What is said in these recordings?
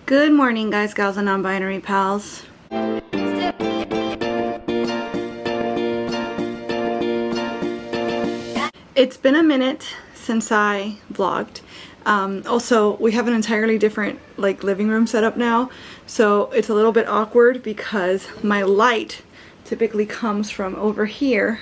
Good morning, guys, gals, and non-binary pals. It's been a minute since I vlogged. Also, we have an entirely different living room setup now, so it's a little bit awkward because my light typically comes from over here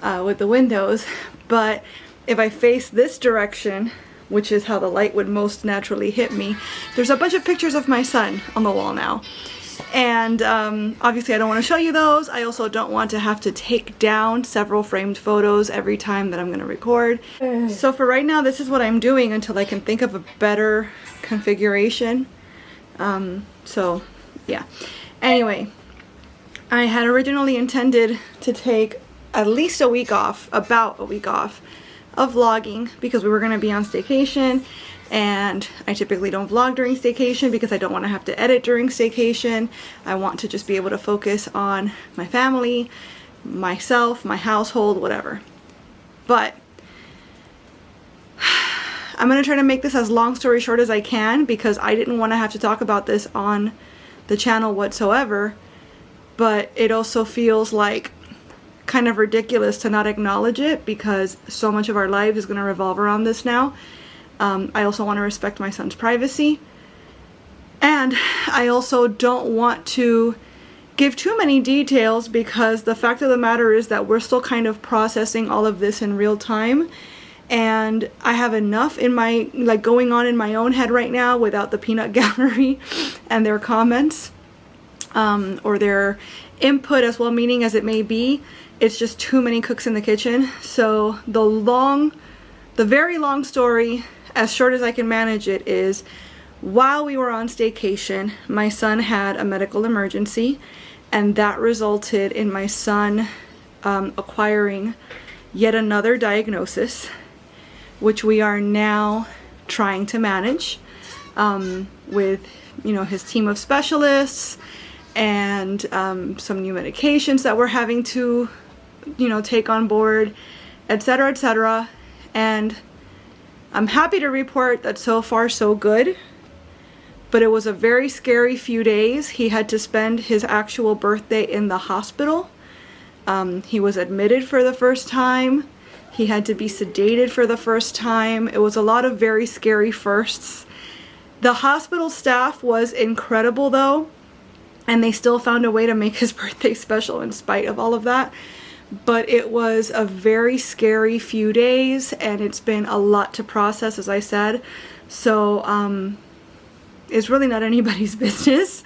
with the windows, but if I face this direction, which is how the light would most naturally hit me, there's a bunch of pictures of my son on the wall now. And obviously I don't want to show you those. I also don't want to have to take down several framed photos every time that I'm going to record. So for right now, this is what I'm doing until I can think of a better configuration. So yeah. Anyway, I had originally intended to take at least a week off, about a week off, of vlogging because we were going to be on staycation, and I typically don't vlog during staycation because I don't want to have to edit during staycation. I want to just be able to focus on my family, myself, my household, whatever. But I'm going to try to make this as long story short as I can because I didn't want to have to talk about this on the channel whatsoever, but it also feels like kind of ridiculous to not acknowledge it because so much of our life is going to revolve around this now. I also want to respect my son's privacy, and I also don't want to give too many details because the fact of the matter is that we're still kind of processing all of this in real time, and I have enough in my going on in my own head right now without the peanut gallery and their comments or their input, as well meaning as it may be. It's just too many cooks in the kitchen. So the very long story, as short as I can manage it, is while we were on staycation, my son had a medical emergency, and that resulted in my son acquiring yet another diagnosis, which we are now trying to manage with his team of specialists and some new medications that we're having to take on board, etc., etc. And I'm happy to report that so far so good, but it was a very scary few days. He had to spend his actual birthday in the hospital. He was admitted for the first time. He had to be sedated for the first time. It was a lot of very scary firsts. The hospital staff was incredible though, and they still found a way to make his birthday special in spite of all of that. But it was a very scary few days, and it's been a lot to process, as I said. So it's really not anybody's business,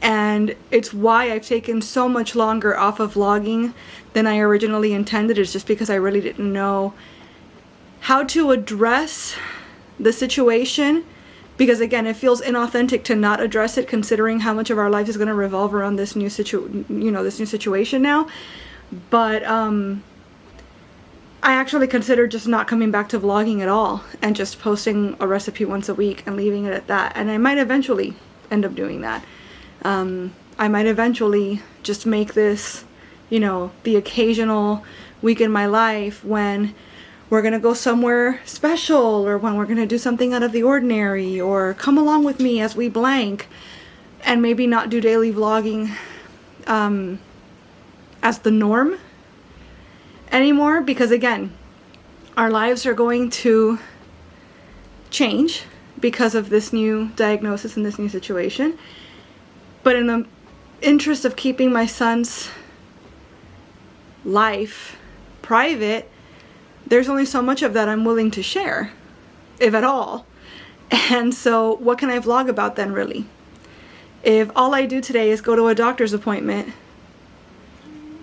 and it's why I've taken so much longer off of vlogging than I originally intended. It's just because I really didn't know how to address the situation, because again, it feels inauthentic to not address it considering how much of our life is going to revolve around this new situation now. But I actually considered just not coming back to vlogging at all and just posting a recipe once a week and leaving it at that. And I might eventually end up doing that. I might eventually just make this, the occasional week in my life when we're gonna go somewhere special, or when we're gonna do something out of the ordinary, or come along with me as we blank, and maybe not do daily vlogging as the norm anymore, because again, our lives are going to change because of this new diagnosis and this new situation. But in the interest of keeping my son's life private, there's only so much of that I'm willing to share, if at all. And so what can I vlog about then, really? If all I do today is go to a doctor's appointment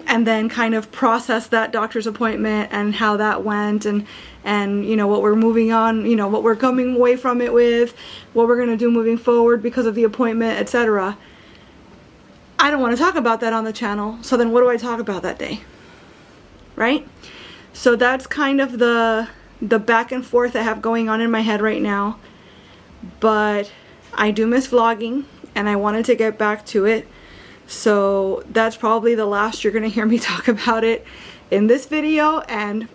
and then kind of process that doctor's appointment and how that went, and what we're moving on, what we're coming away from it with, what we're going to do moving forward because of the appointment, etc. I don't want to talk about that on the channel, so then what do I talk about that day? Right? So that's kind of the back and forth I have going on in my head right now. But I do miss vlogging, and I wanted to get back to it. So that's probably the last you're going to hear me talk about it in this video, and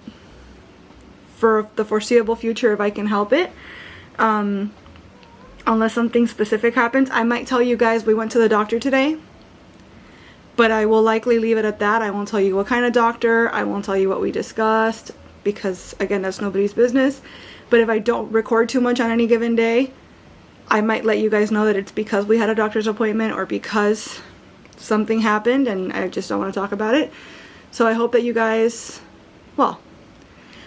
for the foreseeable future if I can help it. unless something specific happens. I might tell you guys we went to the doctor today, but I will likely leave it at that. I won't tell you what kind of doctor. I won't tell you what we discussed, because again, that's nobody's business. But if I don't record too much on any given day, I might let you guys know that it's because we had a doctor's appointment or because something happened and I just don't want to talk about it. So I hope that you guys, well,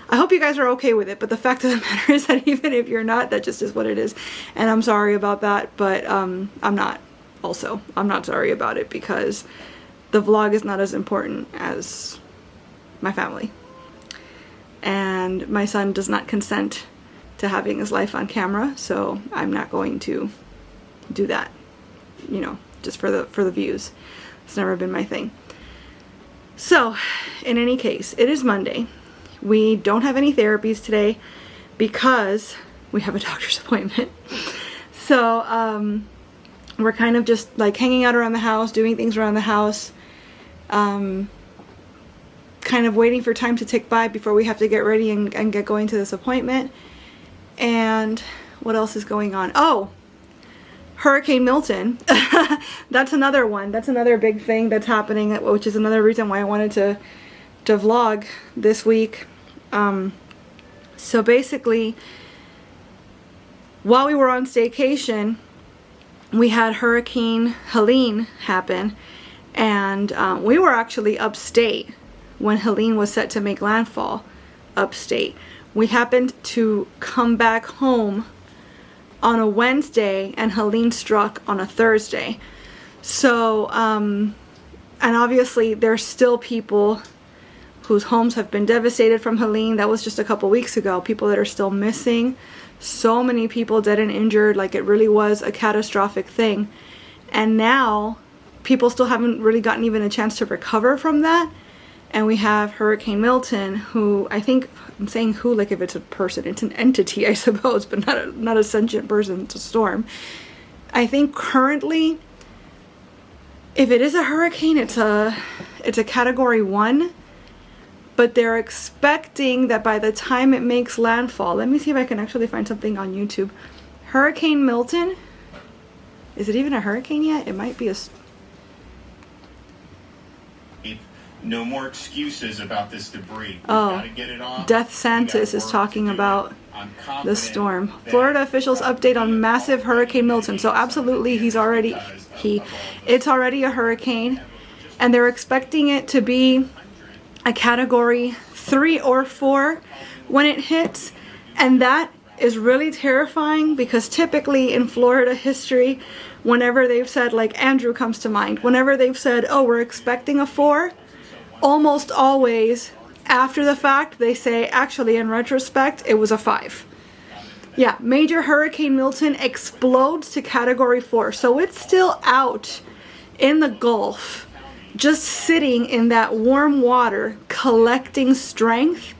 I hope you guys are okay with it, but the fact of the matter is that even if you're not, that just is what it is. And I'm sorry about that, but I'm not sorry about it, because the vlog is not as important as my family. And my son does not consent to having his life on camera, so I'm not going to do that, you know, just for the views. It's never been my thing. So, in any case, it is Monday. We don't have any therapies today because we have a doctor's appointment. So, we're kind of just like hanging out around the house, doing things around the house, kind of waiting for time to tick by before we have to get ready and get going to this appointment. And what else is going on? Oh, Hurricane Milton. That's another one. That's another big thing that's happening, which is another reason why I wanted to vlog this week. So basically, while we were on staycation, we had Hurricane Helene happen, and we were actually upstate when Helene was set to make landfall upstate. We happened to come back home on a Wednesday and Helene struck on a Thursday. So, and obviously there's still people whose homes have been devastated from Helene. That was just a couple weeks ago. People that are still missing. So many people dead and injured. Like, it really was a catastrophic thing. And now people still haven't really gotten even a chance to recover from that. And we have Hurricane Milton, who, I think, I'm saying who like if it's a person, it's an entity, I suppose, but not a sentient person, it's a storm. I think currently, if it is a hurricane, it's a category 1, but they're expecting that by the time it makes landfall, let me see if I can actually find something on YouTube. Hurricane Milton, is it even a hurricane yet? It might be a... No more excuses about this debris. We've got to get it off. Death Santis is talking about the storm. Florida officials update on massive Hurricane Milton. So absolutely, it's already a hurricane, and they're expecting it to be a category 3 or 4 when it hits. And that is really terrifying, because typically in Florida history, whenever they've said, like Andrew comes to mind, whenever they've said, oh, we're expecting a 4, almost always after the fact they say, actually in retrospect it was a 5. Yeah, major Hurricane Milton explodes to category 4, so it's still out in the Gulf, just sitting in that warm water collecting strength,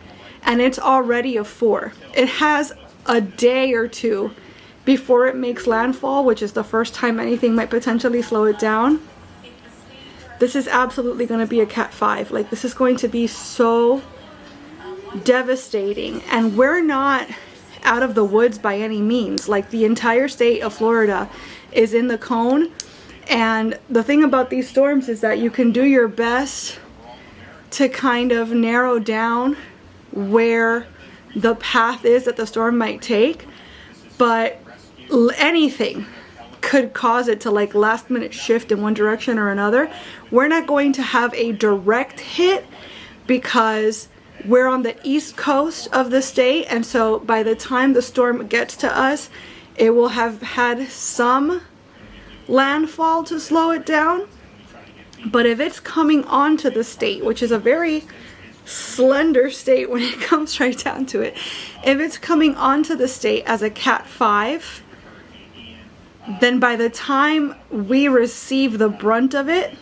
and it's already a 4. It has a day or two before it makes landfall, which is the first time anything might potentially slow it down. This is absolutely going to be a Cat 5. Like, this is going to be so devastating. And we're not out of the woods by any means. Like, the entire state of Florida is in the cone. And the thing about these storms is that you can do your best to kind of narrow down where the path is that the storm might take. But anything could cause it to like last minute shift in one direction or another. We're not going to have a direct hit because we're on the east coast of the state, and so by the time the storm gets to us, it will have had some landfall to slow it down. But if it's coming onto the state, which is a very slender state when it comes right down to it, if it's coming onto the state as a Cat 5, then by the time we receive the brunt of it,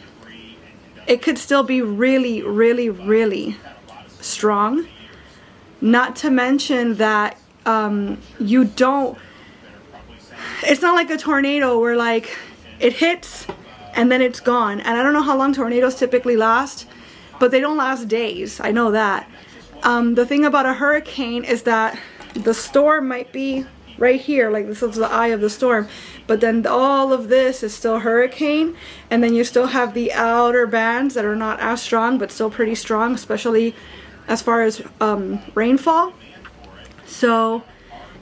it could still be really, really, really strong. Not to mention that you don't, it's not like a tornado where like it hits and then it's gone. And I don't know how long tornadoes typically last, but they don't last days. I know that. The thing about a hurricane is that the storm might be right here, like this is the eye of the storm, but then all of this is still hurricane, and then you still have the outer bands that are not as strong but still pretty strong, especially as far as rainfall. So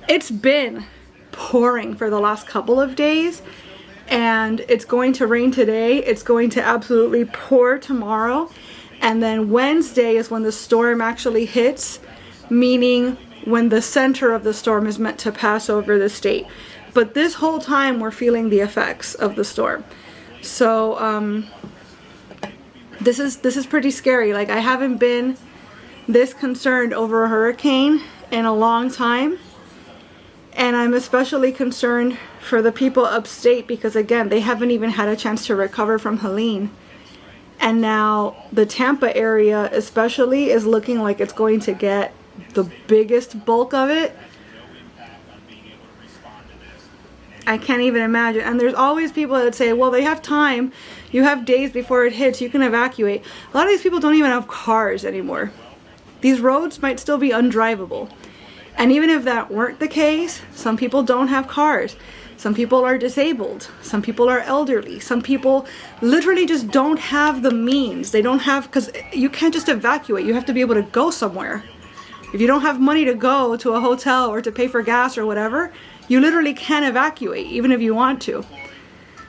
it's been pouring for the last couple of days, and it's going to rain today. It's going to absolutely pour tomorrow, and then Wednesday is when the storm actually hits, meaning when the center of the storm is meant to pass over the state. But this whole time we're feeling the effects of the storm. So this is pretty scary. Like, I haven't been this concerned over a hurricane in a long time. And I'm especially concerned for the people upstate because, again, they haven't even had a chance to recover from Helene. And now the Tampa area especially is looking like it's going to get the biggest bulk of it. I can't even imagine. And there's always people that say, well, they have time. You have days before it hits. You can evacuate. A lot of these people don't even have cars anymore. These roads might still be undrivable. And even if that weren't the case, some people don't have cars. Some people are disabled. Some people are elderly. Some people literally just don't have the means. They don't have, because you can't just evacuate. You have to be able to go somewhere. If you don't have money to go to a hotel or to pay for gas or whatever, you literally can't evacuate, even if you want to.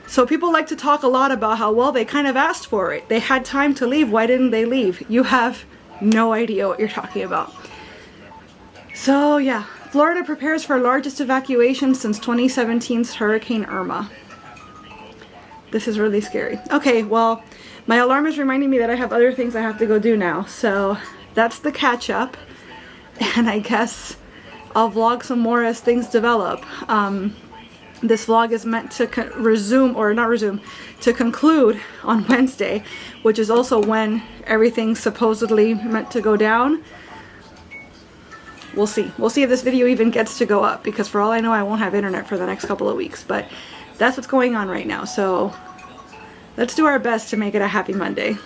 So people like to talk a lot about how, well, they kind of asked for it. They had time to leave. Why didn't they leave? You have no idea what you're talking about. So yeah, Florida prepares for largest evacuation since 2017's Hurricane Irma. This is really scary. Okay, well, my alarm is reminding me that I have other things I have to go do now. So that's the catch up. And I guess I'll vlog some more as things develop. This vlog is meant to to conclude on Wednesday, which is also when everything's supposedly meant to go down. We'll see. We'll see if this video even gets to go up, because for all I know, I won't have internet for the next couple of weeks. But that's what's going on right now. So let's do our best to make it a happy Monday.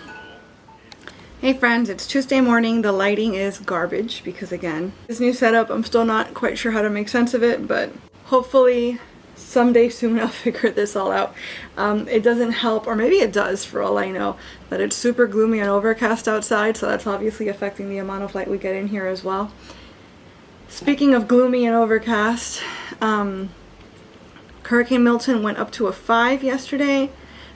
Hey friends, it's Tuesday morning. The lighting is garbage because, again, this new setup, I'm still not quite sure how to make sense of it, but hopefully someday soon I'll figure this all out. It doesn't help, or maybe it does for all I know, that it's super gloomy and overcast outside, so that's obviously affecting the amount of light we get in here as well. Speaking of gloomy and overcast, Hurricane Milton went up to a 5 yesterday.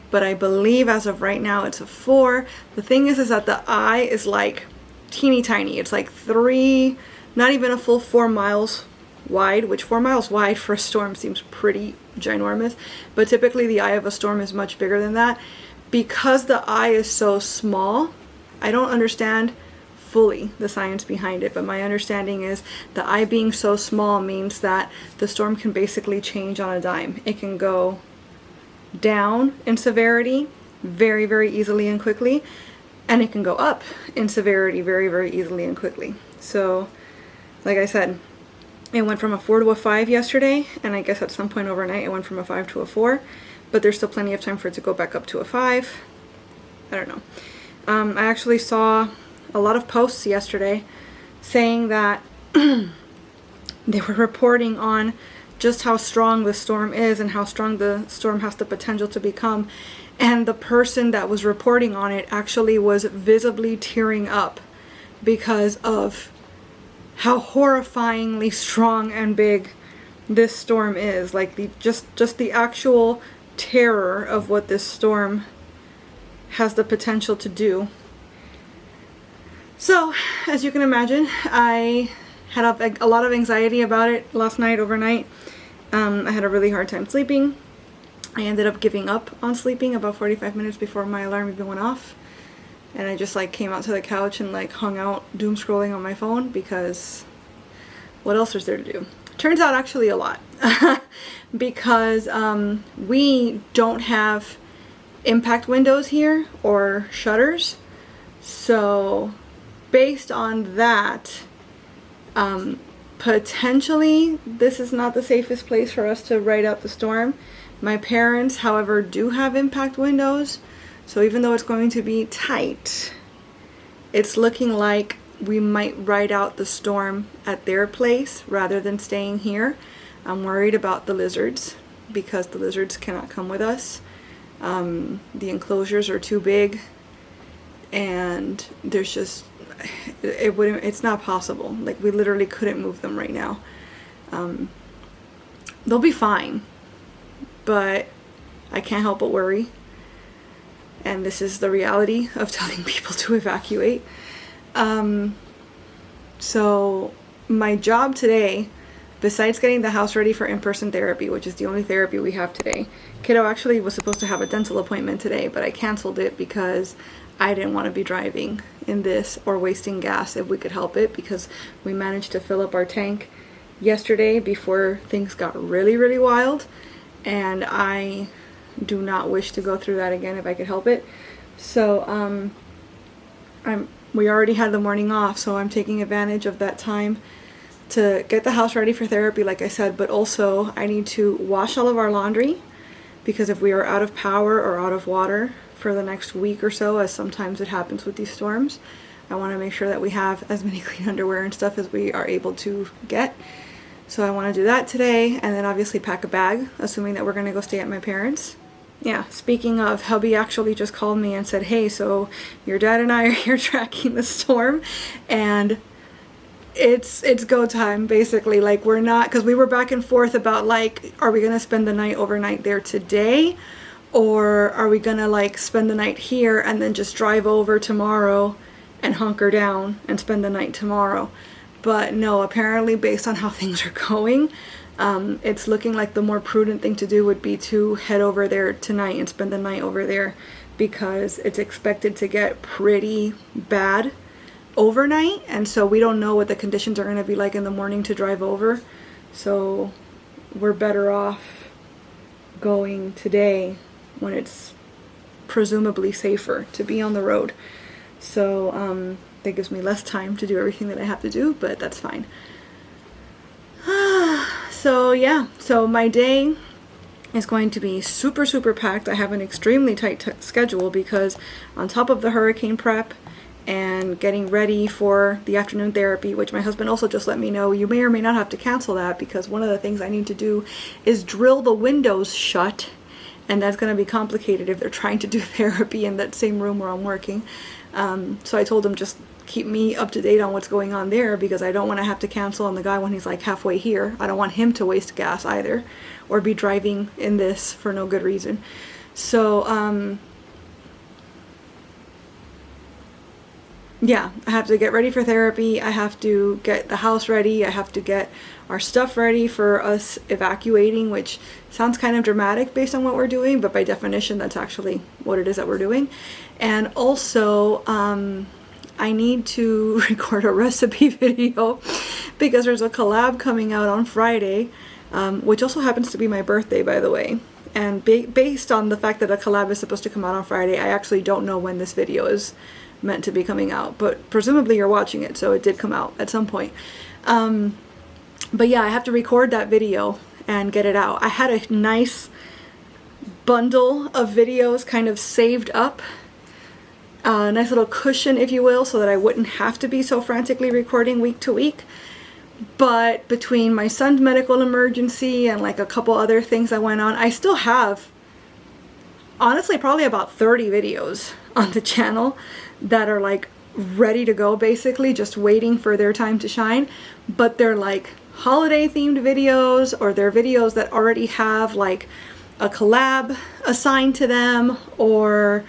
But I believe as of right now it's a 4. The thing is that the eye is like teeny tiny. It's like 3, not even a full 4 miles wide, which 4 miles wide for a storm seems pretty ginormous. But typically the eye of a storm is much bigger than that. Because the eye is so small, I don't understand fully the science behind it, but my understanding is the eye being so small means that the storm can basically change on a dime. It can go down in severity very, very easily and quickly, and it can go up in severity very, very easily and quickly. So like I said, it went from a 4 to a 5 yesterday, and I guess at some point overnight it went from a 5 to a 4, but there's still plenty of time for it to go back up to a 5. I don't know. I actually saw a lot of posts yesterday saying that they were reporting on just how strong the storm is and how strong the storm has the potential to become. And the person that was reporting on it actually was visibly tearing up because of how horrifyingly strong and big this storm is. Like just the actual terror of what this storm has the potential to do. So, as you can imagine, I had a lot of anxiety about it last night, overnight. I had a really hard time sleeping. I ended up giving up on sleeping about 45 minutes before my alarm even went off. And I just like came out to the couch and like hung out doom scrolling on my phone, because what else is there to do? Turns out actually a lot. Because we don't have impact windows here or shutters. So based on that, potentially this is not the safest place for us to ride out the storm. My parents, however, do have impact windows, so even though it's going to be tight, it's looking like we might ride out the storm at their place rather than staying here. I'm worried about the lizards because the lizards cannot come with us. The enclosures are too big, and there's just, it's not possible. Like, we literally couldn't move them right now. They'll be fine, but I can't help but worry. And this is the reality of telling people to evacuate. So my job today, besides getting the house ready for in-person therapy, which is the only therapy we have today, kiddo actually was supposed to have a dental appointment today, but I canceled it because I didn't want to be driving in this or wasting gas if we could help it, because we managed to fill up our tank yesterday before things got really, really wild, and I do not wish to go through that again if I could help it. So we already had the morning off, so I'm taking advantage of that time to get the house ready for therapy, like I said, but also I need to wash all of our laundry, because if we are out of power or out of water for the next week or so, as sometimes it happens with these storms, I want to make sure that we have as many clean underwear and stuff as we are able to get. So I want to do that today, and then obviously pack a bag, assuming that we're going to go stay at my parents'. Yeah, speaking of, hubby actually just called me and said, hey, so your dad and I are here tracking the storm, and it's go time, basically. Like, we're not, because we were back and forth about, like, are we going to spend the night overnight there today, or are we going to, like, spend the night here and then just drive over tomorrow and hunker down and spend the night tomorrow. But no, apparently based on how things are going, it's looking like the more prudent thing to do would be to head over there tonight and spend the night over there, because it's expected to get pretty bad overnight, and so we don't know what the conditions are going to be like in the morning to drive over. So we're better off going today when it's presumably safer to be on the road. So that gives me less time to do everything that I have to do, but that's fine. So yeah, so my day is going to be super, super packed. I have an extremely tight schedule because on top of the hurricane prep and getting ready for the afternoon therapy, which my husband also just let me know, you may or may not have to cancel that, because one of the things I need to do is drill the windows shut, and that's going to be complicated if they're trying to do therapy in that same room where I'm working. So I told him just keep me up to date on what's going on there, because I don't want to have to cancel on the guy when he's like halfway here. I don't want him to waste gas either, or be driving in this for no good reason. So yeah, I have to get ready for therapy. I have to get the house ready. I have to get our stuff ready for us evacuating, which sounds kind of dramatic based on what we're doing, but by definition that's actually what it is that we're doing. And also I need to record a recipe video, because there's a collab coming out on Friday, which also happens to be my birthday, by the way. And based on the fact that a collab is supposed to come out on Friday, I actually don't know when this video is meant to be coming out, but presumably you're watching it, so it did come out at some point. But yeah, I have to record that video and get it out. I had a nice bundle of videos kind of saved up, a nice little cushion, if you will, so that I wouldn't have to be so frantically recording week to week. But between my son's medical emergency and like a couple other things that went on, I still have, honestly, probably about 30 videos on the channel that are like ready to go, basically just waiting for their time to shine. But they're like holiday themed videos, or they're videos that already have like a collab assigned to them, or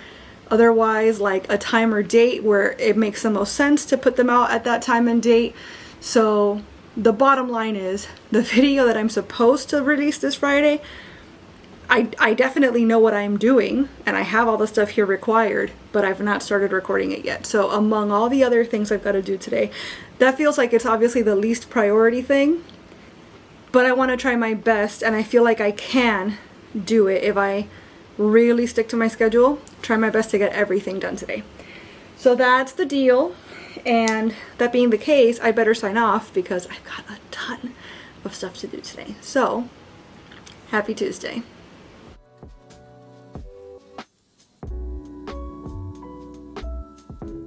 otherwise like a time or date where it makes the most sense to put them out at that time and date. So the bottom line is, the video that I'm supposed to release this Friday, I definitely know what I'm doing, and I have all the stuff here required, but I've not started recording it yet. So among all the other things I've got to do today, that feels like it's obviously the least priority thing, but I want to try my best, and I feel like I can do it if I really stick to my schedule, try my best to get everything done today. So that's the deal, and that being the case, I better sign off because I've got a ton of stuff to do today. So, happy Tuesday.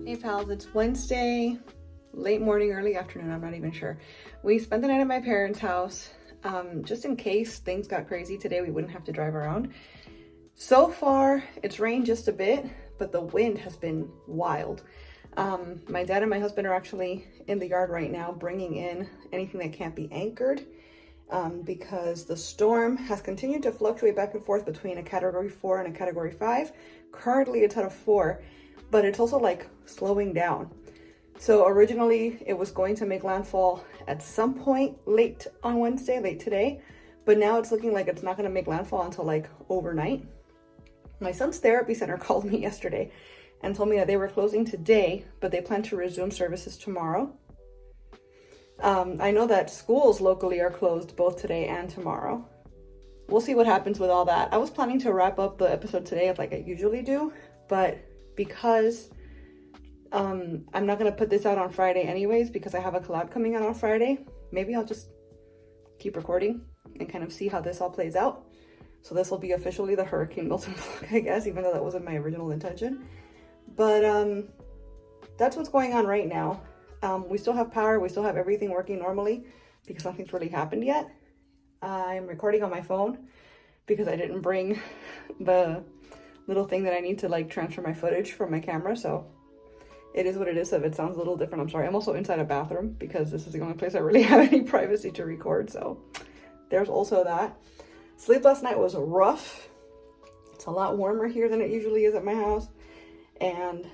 Hey pals, it's Wednesday, late morning, early afternoon, I'm not even sure. We spent the night at my parents' house. just in case things got crazy today, we wouldn't have to drive around. So far, it's rained just a bit, but the wind has been wild. My dad and my husband are actually in the yard right now bringing in anything that can't be anchored, because the storm has continued to fluctuate back and forth between a category 4 and a category 5. Currently it's at a 4, but it's also like slowing down. So originally it was going to make landfall at some point late on Wednesday, late today, but now it's looking like it's not going to make landfall until like overnight. My son's therapy center called me yesterday and told me that they were closing today, but they plan to resume services tomorrow. I know that schools locally are closed both today and tomorrow. We'll see what happens with all that. I was planning to wrap up the episode today like I usually do, but because I'm not going to put this out on Friday anyways, because I have a collab coming out on Friday, maybe I'll just keep recording and kind of see how this all plays out. So this will be officially the Hurricane Milton vlog, I guess, even though that wasn't my original intention. But that's what's going on right now. We still have power, we still have everything working normally because nothing's really happened yet. I'm recording on my phone because I didn't bring the little thing that I need to like transfer my footage from my camera, so it is what it is. So if it sounds a little different, I'm sorry. I'm also inside a bathroom because this is the only place I really have any privacy to record, so there's also that. Sleep last night was rough. It's a lot warmer here than it usually is at my house, and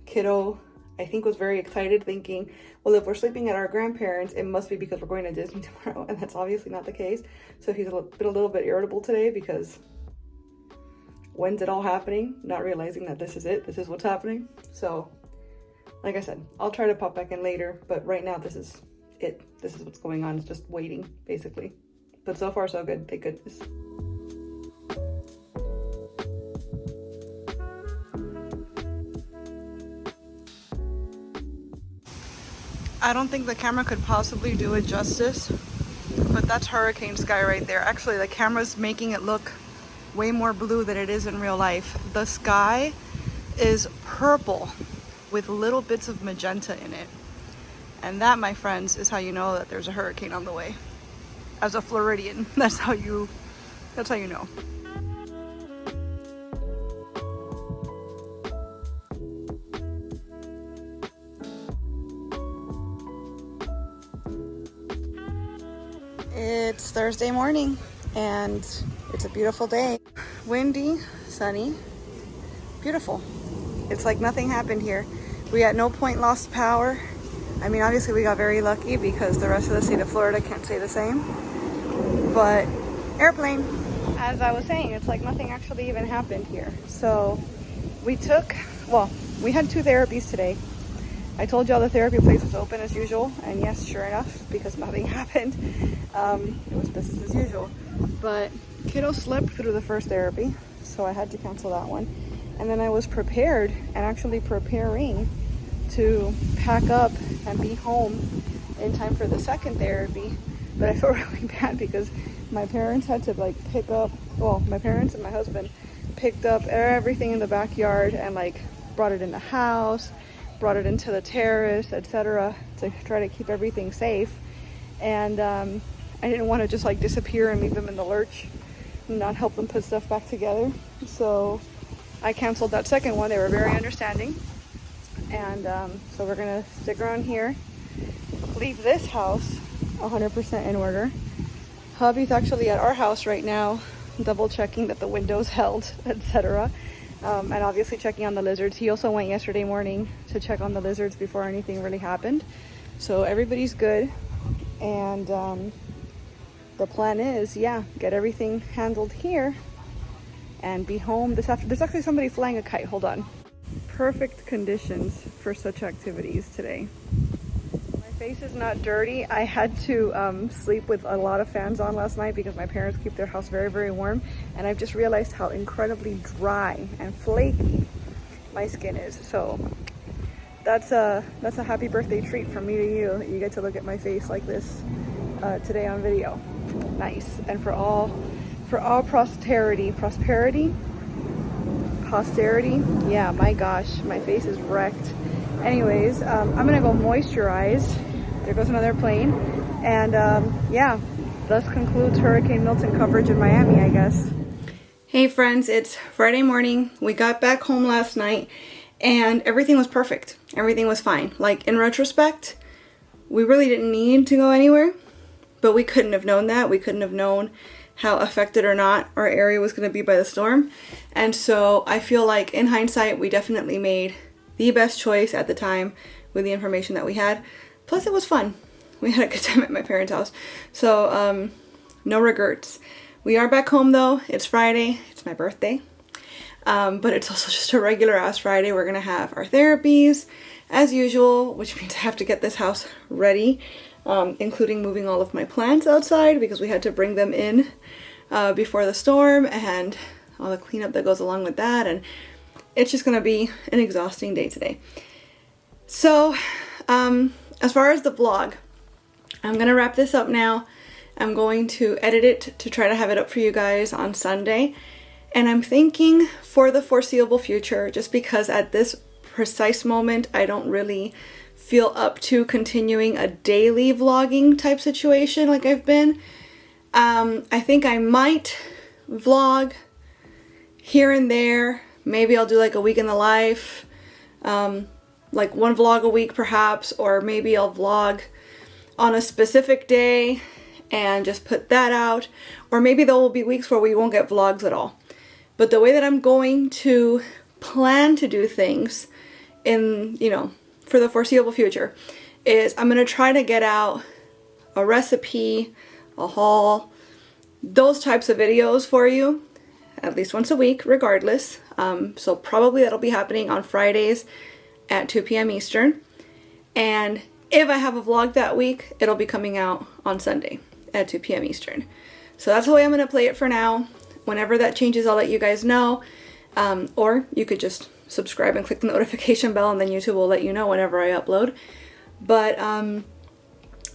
kiddo I think was very excited, thinking, well, if we're sleeping at our grandparents, it must be because we're going to Disney tomorrow, and that's obviously not the case. So he's been a little bit irritable today because when's it all happening? Not realizing that this is it, this is what's happening. So like I said, I'll try to pop back in later, but right now this is it. This is what's going on. It's just waiting, basically. But so far so good, thank goodness. I don't think the camera could possibly do it justice, but that's hurricane sky right there. Actually, the camera's making it look way more blue than it is in real life. The sky is purple with little bits of magenta in it. And that, my friends, is how you know that there's a hurricane on the way. As a Floridian, that's how you know. It's Thursday morning and it's a beautiful day. Windy, sunny, beautiful. It's like nothing happened here. We at no point lost power. I mean, obviously we got very lucky because the rest of the state of Florida can't say the same. But airplane, as I was saying, it's like nothing actually even happened here. So we had 2 therapies today. I told y'all the therapy place was open as usual, and yes, sure enough, because nothing happened, it was business as usual. But kiddo slept through the first therapy, so I had to cancel that one. And then I was prepared and actually preparing to pack up and be home in time for the second therapy. But I felt really bad because my parents had to like my parents and my husband picked up everything in the backyard and like brought it in the house, brought it into the terrace, etc., to try to keep everything safe. And I didn't want to just like disappear and leave them in the lurch and not help them put stuff back together. So I canceled that second one. They were very understanding. And so we're gonna stick around here, leave this house 100% in order. Hubby's actually at our house right now, double checking that the windows held, etc. And obviously checking on the lizards. He also went yesterday morning to check on the lizards before anything really happened. So everybody's good. And the plan is, get everything handled here and be home this afternoon. There's actually somebody flying a kite. Hold on. Perfect conditions for such activities today. My face is not dirty. I had to sleep with a lot of fans on last night because my parents keep their house very, very warm. And I've just realized how incredibly dry and flaky my skin is. So that's a happy birthday treat from me to you. You get to look at my face like this today on video. Nice. And for all posterity, yeah, my gosh, my face is wrecked. Anyways, I'm gonna go moisturize. There goes another plane. And thus concludes Hurricane Milton coverage in Miami, I guess. Hey friends, it's Friday morning. We got back home last night and everything was perfect. Everything was fine. Like, in retrospect, we really didn't need to go anywhere, but we couldn't have known that. We couldn't have known how affected or not our area was going to be by the storm. And so I feel like in hindsight, we definitely made the best choice at the time with the information that we had. Plus it was fun. We had a good time at my parents' house. So no regrets. We are back home though. It's Friday. It's my birthday. But it's also just a regular ass Friday. We're going to have our therapies as usual, which means I have to get this house ready. Including moving all of my plants outside because we had to bring them in before the storm, and all the cleanup that goes along with that, and it's just gonna be an exhausting day today. So as far as the vlog, I'm gonna wrap this up now. I'm going to edit it to try to have it up for you guys on Sunday, and I'm thinking for the foreseeable future, just because at this precise moment I don't really feel up to continuing a daily vlogging type situation like I've been. I think I might vlog here and there. Maybe I'll do like a week in the life, like one vlog a week perhaps, or maybe I'll vlog on a specific day and just put that out, or maybe there will be weeks where we won't get vlogs at all. But the way that I'm going to plan to do things in, for the foreseeable future is I'm gonna try to get out a recipe, a haul, those types of videos for you at least once a week regardless. So probably that'll be happening on Fridays at 2 p.m. Eastern. And if I have a vlog that week, it'll be coming out on Sunday at 2 p.m. Eastern. So that's the way I'm gonna play it for now. Whenever that changes, I'll let you guys know. Or you could just subscribe and click the notification bell, and then YouTube will let you know whenever I upload. But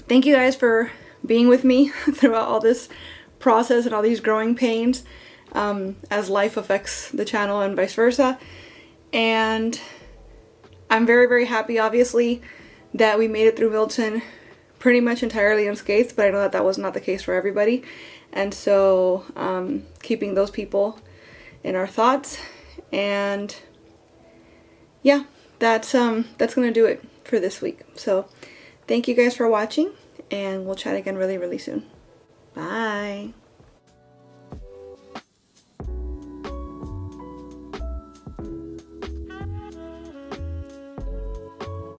thank you guys for being with me throughout all this process and all these growing pains as life affects the channel and vice versa. And I'm very, very happy, obviously, that we made it through Milton pretty much entirely unscathed, but I know that that was not the case for everybody. And so keeping those people in our thoughts. And yeah, that's gonna do it for this week. So thank you guys for watching, and we'll chat again really, really soon. Bye.